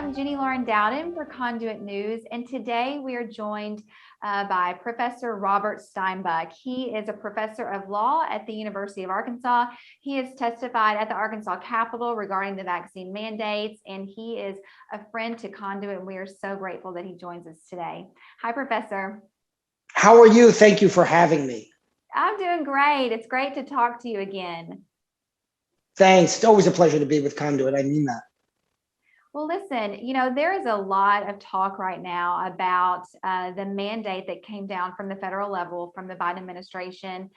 I'm Jenny Lauren Dowden for Conduit News, and today we are joined by Professor Robert Steinbuch. He is a professor of law at the University of Arkansas. He has testified at the Arkansas Capitol regarding the vaccine mandates, and he is a friend to Conduit, and we are so grateful that he joins us today. Hi, Professor. How are you? Thank you for having me. I'm doing great. It's great to talk to you again. Thanks. It's always a pleasure to be with Conduit. I mean that. Well, listen, there is a lot of talk right now about the mandate that came down from the federal level from the Biden administration.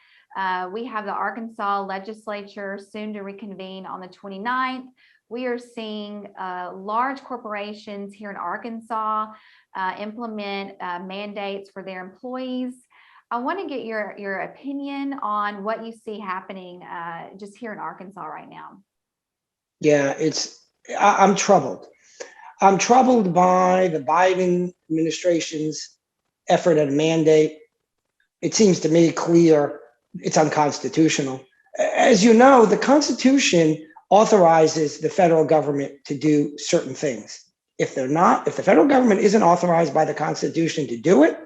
We have the Arkansas legislature soon to reconvene on the 29th. We are seeing large corporations here in Arkansas implement mandates for their employees. I want to get your opinion on what you see happening just here in Arkansas right now. Yeah, I'm troubled. I'm troubled by the Biden administration's effort at a mandate. It seems to me clear it's unconstitutional. As you know, the Constitution authorizes the federal government to do certain things. If the federal government isn't authorized by the Constitution to do it,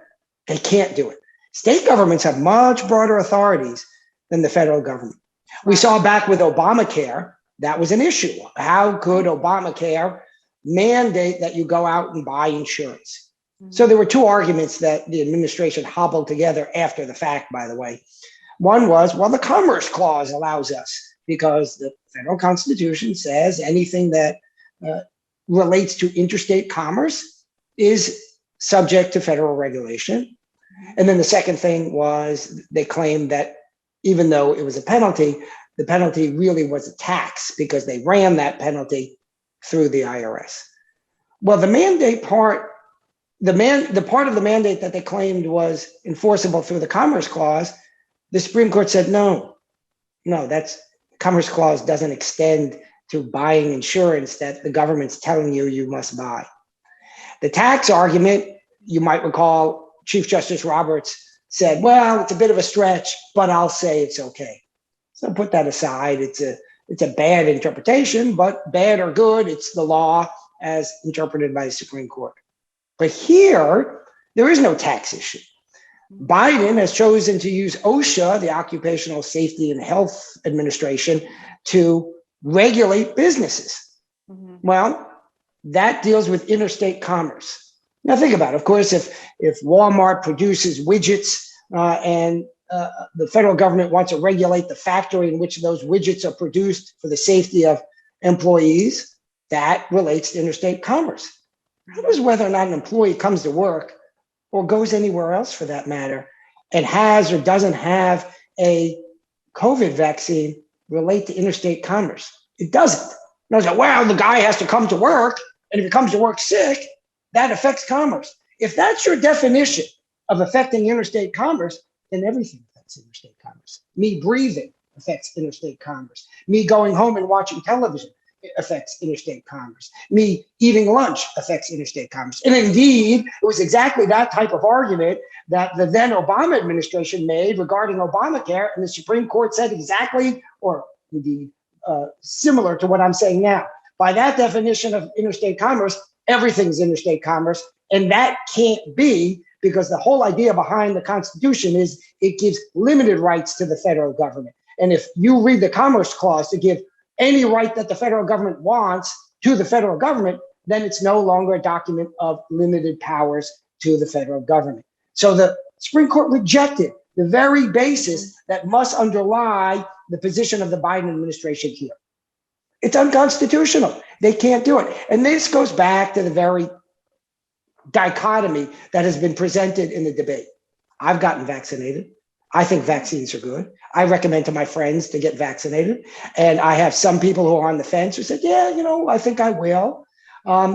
they can't do it. State governments have much broader authorities than the federal government. We saw back with Obamacare, that was an issue. How could Obamacare mandate that you go out and buy insurance? So there were two arguments that the administration hobbled together after the fact, by the way. One was, well, the Commerce Clause allows us because the federal Constitution says anything that relates to interstate commerce is subject to federal regulation. And then the second thing was they claimed that even though it was a penalty, the penalty really was a tax because they ran that penalty through the IRS. Well, the mandate part, the part of the mandate that they claimed was enforceable through the Commerce Clause, the Supreme Court said, no, that's Commerce Clause doesn't extend to buying insurance that the government's telling you must buy. The tax argument, you might recall, Chief Justice Roberts said, well, it's a bit of a stretch, but I'll say it's okay. So put that aside. It's a bad interpretation, but bad or good, it's the law as interpreted by the Supreme Court. But here, there is no tax issue. Biden has chosen to use OSHA, the Occupational Safety and Health Administration, to regulate businesses. Well, that deals with interstate commerce. Now think about it. Of course, if Walmart produces widgets and the federal government wants to regulate the factory in which those widgets are produced for the safety of employees, that relates to interstate commerce. How does whether or not an employee comes to work or goes anywhere else for that matter and has or doesn't have a COVID vaccine relate to interstate commerce? It doesn't. No, it's like, well, the guy has to come to work, and if he comes to work sick, that affects commerce. If that's your definition of affecting interstate commerce, then everything affects interstate commerce. Me breathing affects interstate commerce. Me going home and watching television affects interstate commerce. Me eating lunch affects interstate commerce. And indeed, it was exactly that type of argument that the then Obama administration made regarding Obamacare, and the Supreme Court said exactly, or indeed similar to what I'm saying now. By that definition of interstate commerce, everything's interstate commerce, and that can't be because the whole idea behind the Constitution is it gives limited rights to the federal government. And if you read the Commerce Clause to give any right that the federal government wants to the federal government, then it's no longer a document of limited powers to the federal government. So the Supreme Court rejected the very basis that must underlie the position of the Biden administration here. It's unconstitutional. They can't do it. And this goes back to the very dichotomy that has been presented in the debate. I've gotten vaccinated. I think vaccines are good. I recommend to my friends to get vaccinated. And I have some people who are on the fence who said, yeah, I think I will.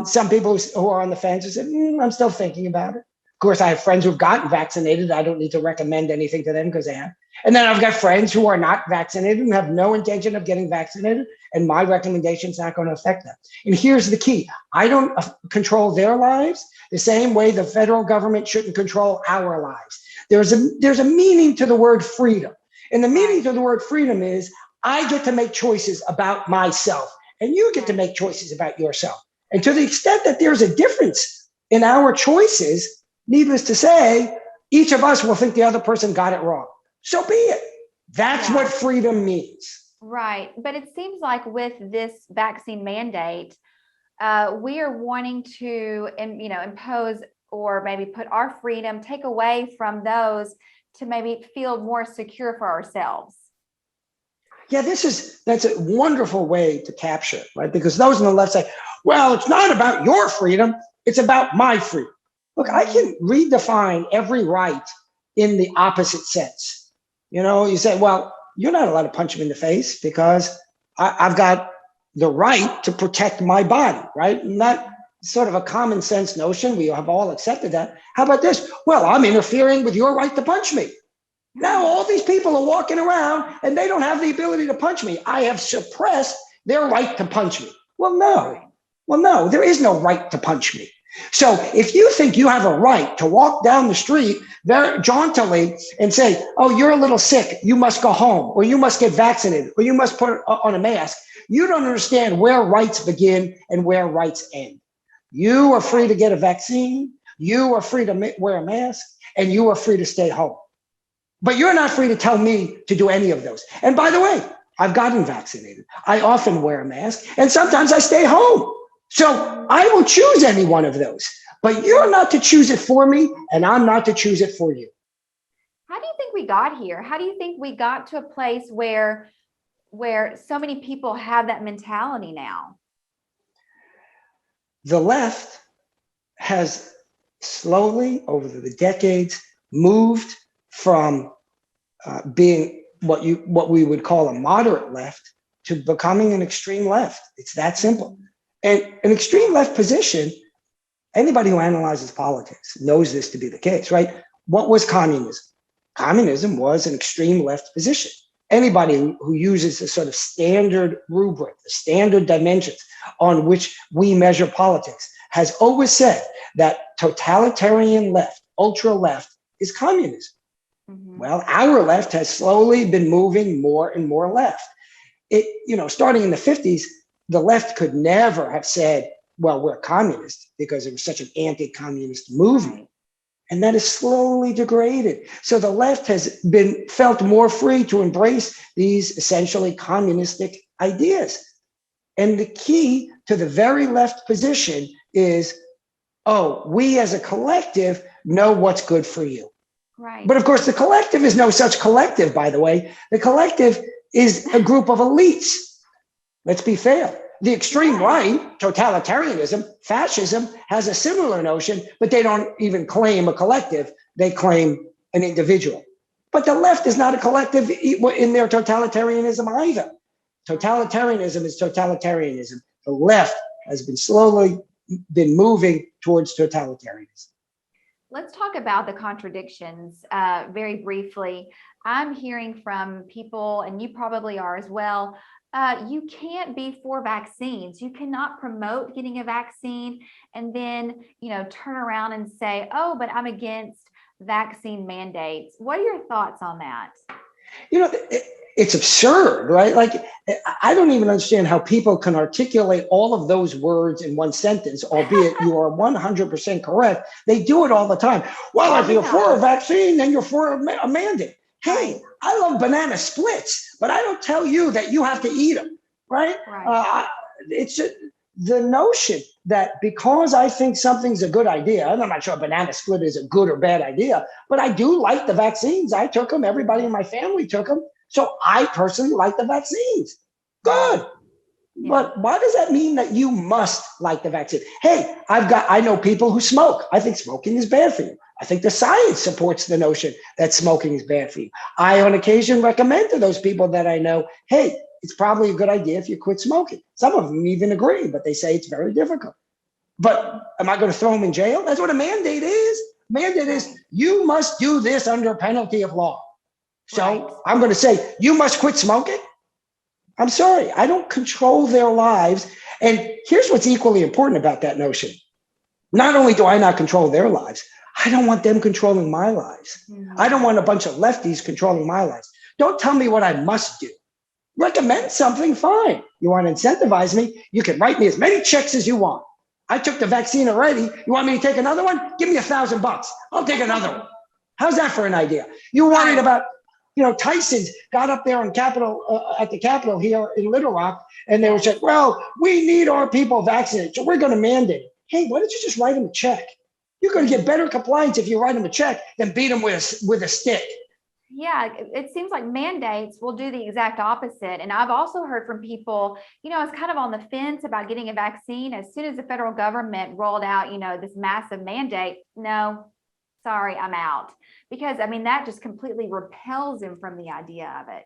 Some people who are on the fence who said, I'm still thinking about it. Of course, I have friends who've gotten vaccinated. I don't need to recommend anything to them because they have. And then I've got friends who are not vaccinated and have no intention of getting vaccinated. And my recommendation is not going to affect them. And here's the key. I don't control their lives the same way the federal government shouldn't control our lives. There's a meaning to the word freedom. And the meaning to the word freedom is I get to make choices about myself and you get to make choices about yourself. And to the extent that there's a difference in our choices, needless to say, each of us will think the other person got it wrong. So be it. That's what freedom means. Right. But it seems like with this vaccine mandate, we are wanting to, impose or maybe put our freedom, take away from those to maybe feel more secure for ourselves. Yeah, that's a wonderful way to capture it, right? Because those on the left say, well, it's not about your freedom, it's about my freedom. Look, I can redefine every right in the opposite sense. You say, well, you're not allowed to punch him in the face because I've got the right to protect my body, right? And that sort of a common sense notion. We have all accepted that. How about this? Well, I'm interfering with your right to punch me. Now all these people are walking around and they don't have the ability to punch me. I have suppressed their right to punch me. Well, no, there is no right to punch me. So if you think you have a right to walk down the street very jauntily and say, oh, you're a little sick, you must go home, or you must get vaccinated, or you must put on a mask, you don't understand where rights begin and where rights end. You are free to get a vaccine, you are free to wear a mask, and you are free to stay home. But you're not free to tell me to do any of those. And by the way, I've gotten vaccinated. I often wear a mask, and sometimes I stay home. So I will choose any one of those. But you're not to choose it for me, and I'm not to choose it for you. How do you think we got here? How do you think we got to a place where so many people have that mentality now? The left has slowly, over the decades, moved from being what we would call a moderate left to becoming an extreme left. It's that simple. And an extreme left position, anybody who analyzes politics knows this to be the case, right? What was communism? Communism was an extreme left position. Anybody who uses the sort of standard rubric, the standard dimensions on which we measure politics, has always said that totalitarian left, ultra left, is communism. Mm-hmm. Well, our left has slowly been moving more and more left. Starting in the 50s, the left could never have said, well, we're communist, because it was such an anti-communist movement. And that is slowly degraded. So the left has felt more free to embrace these essentially communistic ideas. And the key to the very left position is, oh, we as a collective know what's good for you. Right. But of course, the collective is no such collective, by the way. The collective is a group of elites. Let's be fair. The extreme right, totalitarianism, fascism, has a similar notion, but they don't even claim a collective. They claim an individual. But the left is not a collective in their totalitarianism either. Totalitarianism is totalitarianism. The left has slowly been moving towards totalitarianism. Let's talk about the contradictions very briefly. I'm hearing from people, and you probably are as well, you can't be for vaccines. You cannot promote getting a vaccine and then, turn around and say, oh, but I'm against vaccine mandates. What are your thoughts on that? It's absurd, right? Like, I don't even understand how people can articulate all of those words in one sentence, albeit you are 100% correct. They do it all the time. Well, if you're for a vaccine, then you're for a mandate. Hey, I love banana splits, but I don't tell you that you have to eat them, right? It's just the notion that because I think something's a good idea, and I'm not sure a banana split is a good or bad idea, but I do like the vaccines. I took them. Everybody in my family took them. So I personally like the vaccines. Good. Yeah. But why does that mean that you must like the vaccine? Hey, I know people who smoke. I think smoking is bad for you. I think the science supports the notion that smoking is bad for you. I, on occasion, recommend to those people that I know, hey, it's probably a good idea if you quit smoking. Some of them even agree, but they say it's very difficult. But am I going to throw them in jail? That's what a mandate is. Mandate is you must do this under penalty of law. So I'm going to say, you must quit smoking. I'm sorry, I don't control their lives. And here's what's equally important about that notion. Not only do I not control their lives, I don't want them controlling my lives. Mm-hmm. I don't want a bunch of lefties controlling my lives. Don't tell me what I must do. Recommend something, fine. You want to incentivize me? You can write me as many checks as you want. I took the vaccine already. You want me to take another one? Give me $1,000. I'll take another one. How's that for an idea? You're worried about, Tyson's got up there on at the Capitol here in Little Rock, and they were saying, well, we need our people vaccinated, so we're going to mandate it. Hey, why don't you just write them a check? You're going to get better compliance if you write them a check than beat them with a stick. Yeah, it seems like mandates will do the exact opposite. And I've also heard from people, it's kind of on the fence about getting a vaccine. As soon as the federal government rolled out, this massive mandate, no, sorry, I'm out. Because, that just completely repels him from the idea of it.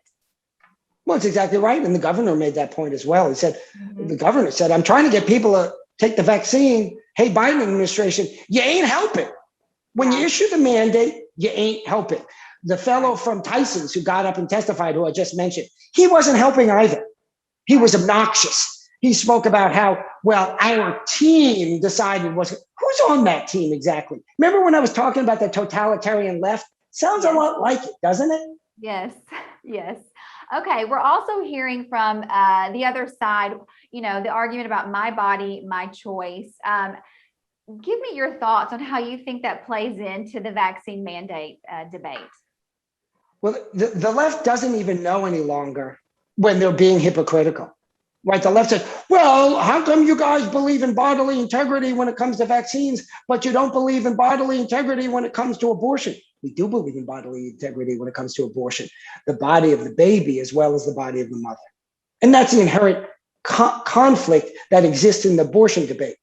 Well, it's exactly right. And the governor made that point as well. He said, the governor said, I'm trying to get people to take the vaccine. Hey, Biden administration, you ain't helping. When you issue the mandate, you ain't helping. The fellow from Tyson's who got up and testified, who I just mentioned, he wasn't helping either. He was obnoxious. He spoke about how, well, our team decided who's on that team exactly? Remember when I was talking about the totalitarian left? Sounds a lot like it, doesn't it? Yes, yes. Okay, we're also hearing from the other side, the argument about my body, my choice. Give me your thoughts on how you think that plays into the vaccine mandate debate. Well, the left doesn't even know any longer when they're being hypocritical, right? The left says, well, how come you guys believe in bodily integrity when it comes to vaccines, but you don't believe in bodily integrity when it comes to abortion? We do believe in bodily integrity when it comes to abortion, the body of the baby as well as the body of the mother. And that's the inherent conflict that exists in the abortion debate.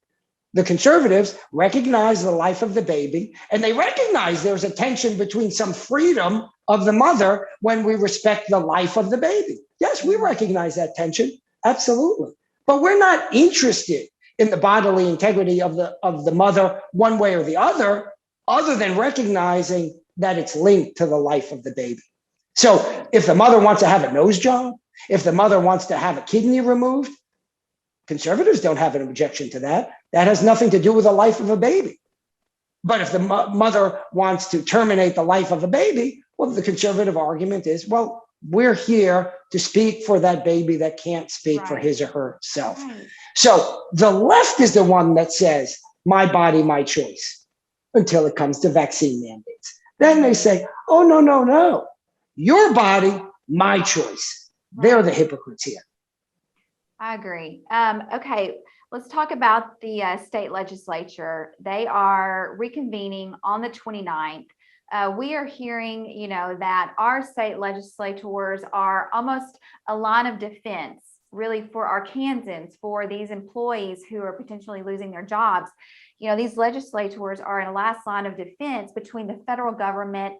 The conservatives recognize the life of the baby, and they recognize there's a tension between some freedom of the mother when we respect the life of the baby. Yes, we recognize that tension, absolutely. But we're not interested in the bodily integrity of the mother one way or the other than recognizing that it's linked to the life of the baby. So if the mother wants to have a nose job, if the mother wants to have a kidney removed, conservatives don't have an objection to that. That has nothing to do with the life of a baby. But if the mother wants to terminate the life of a baby, well, the conservative argument is, well, we're here to speak for that baby that can't speak for his or herself. Right. So the left is the one that says, my body, my choice, until it comes to vaccine mandates. Then they say, oh, no. Your body, my choice. They're the hypocrites here. I agree. Okay, let's talk about the state legislature. They are reconvening on the 29th. We are hearing, that our state legislators are almost a line of defense, really, for Arkansans, for these employees who are potentially losing their jobs. These legislators are in a last line of defense between the federal government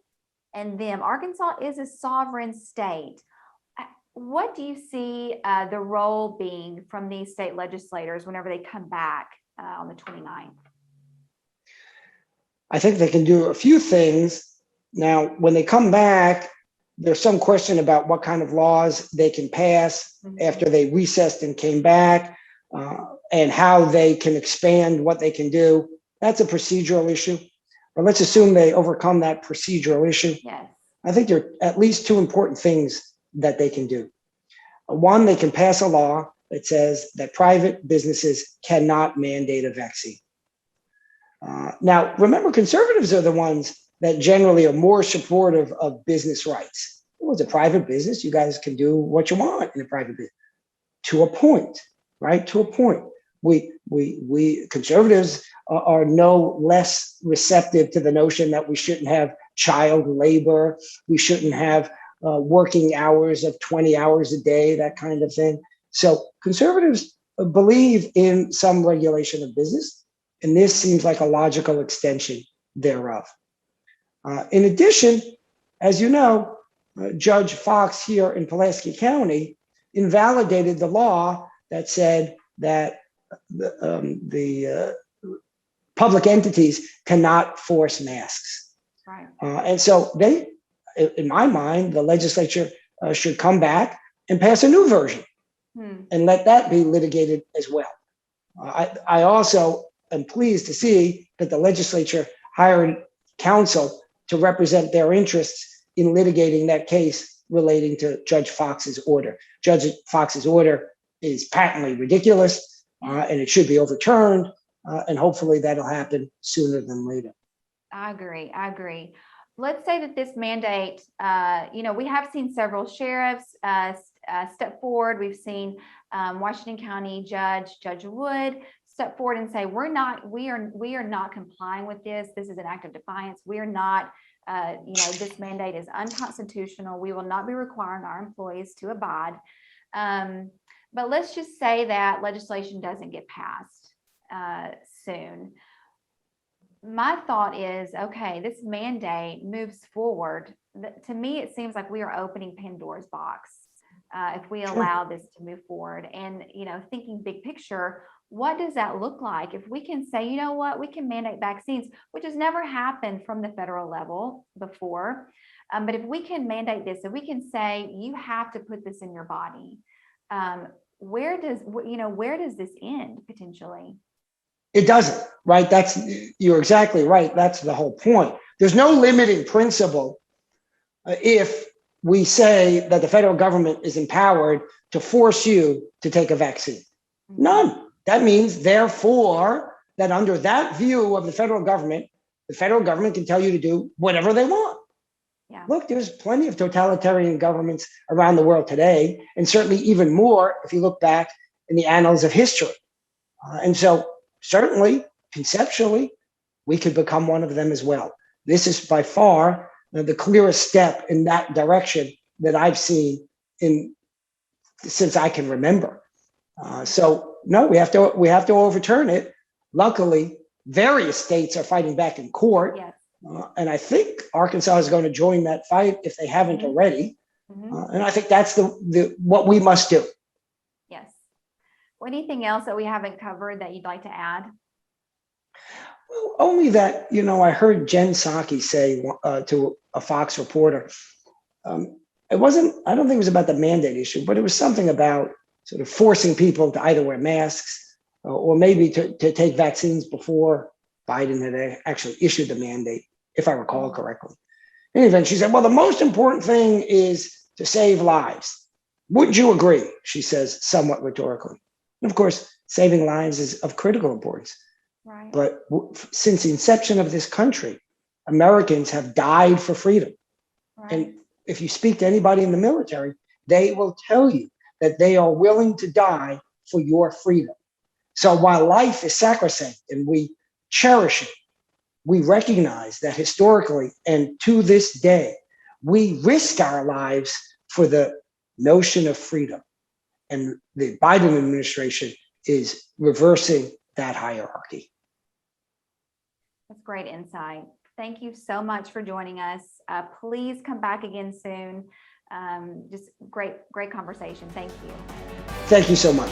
and them. Arkansas is a sovereign state. What do you see the role being from these state legislators whenever they come back on the 29th? I think they can do a few things. Now, when they come back, there's some question about what kind of laws they can pass after they recessed and came back, and how they can expand what they can do. That's a procedural issue. But let's assume they overcome that procedural issue. Yes. I think there are at least two important things that they can do. One, they can pass a law that says that private businesses cannot mandate a vaccine. Now, remember, conservatives are the ones that generally are more supportive of business rights. Well, it's a private business. You guys can do what you want in a private business. To a point, right? To a point. We conservatives are no less receptive to the notion that we shouldn't have child labor. We shouldn't have working hours of 20 hours a day, that kind of thing. So conservatives believe in some regulation of business, and this seems like a logical extension thereof. In addition, as you know, Judge Fox here in Pulaski County invalidated the law that said that the public entities cannot force masks. Right. And so they, in my mind, the legislature should come back and pass a new version and let that be litigated as well. I also am pleased to see that the legislature hired counsel to represent their interests in litigating that case relating to Judge Fox's order. Judge Fox's order is patently ridiculous, and it should be overturned. and hopefully that'll happen sooner than later. I agree. I agree. Let's say that this mandate, we have seen several sheriffs step forward. We've seen Washington County Judge Wood step forward and say, we are not complying with this. This is an act of defiance. We are not, this mandate is unconstitutional. We will not be requiring our employees to abide. But let's just say that legislation doesn't get passed soon. My thought is, okay, this mandate moves forward. To me, it seems like we are opening Pandora's box if we allow this to move forward. And, thinking big picture, what does that look like? If we can say, you know what, we can mandate vaccines, which has never happened from the federal level before. But if we can mandate this, if we can say, you have to put this in your body, where does this end potentially? It doesn't, right? You're exactly right. That's the whole point. There's no limiting principle if we say that the federal government is empowered to force you to take a vaccine. None. That means, therefore, that under that view of the federal government can tell you to do whatever they want. Yeah. Look, there's plenty of totalitarian governments around the world today, and certainly even more if you look back in the annals of history. And so certainly, conceptually, we could become one of them as well. This is by far the clearest step in that direction that I've seen since I can remember. So no, we have to overturn it. Luckily, various states are fighting back in court. Yes. And I think Arkansas is going to join that fight if they haven't already. And I think that's what we must do. Yes. Anything else that we haven't covered that you'd like to add? Well, only that, I heard Jen Psaki say to a Fox reporter, I don't think it was about the mandate issue, but it was something about sort of forcing people to either wear masks or maybe to take vaccines before Biden had actually issued the mandate, if I recall correctly. In any event, she said, well, the most important thing is to save lives. Wouldn't you agree? She says, somewhat rhetorically. And of course, saving lives is of critical importance. Right. But since the inception of this country, Americans have died for freedom. Right. And if you speak to anybody in the military, they will tell you that they are willing to die for your freedom. So while life is sacrosanct and we cherish it, we recognize that historically and to this day, we risk our lives for the notion of freedom. And the Biden administration is reversing that hierarchy. That's great insight. Thank you so much for joining us. Please come back again soon. Just great conversation. Thank you. Thank you so much.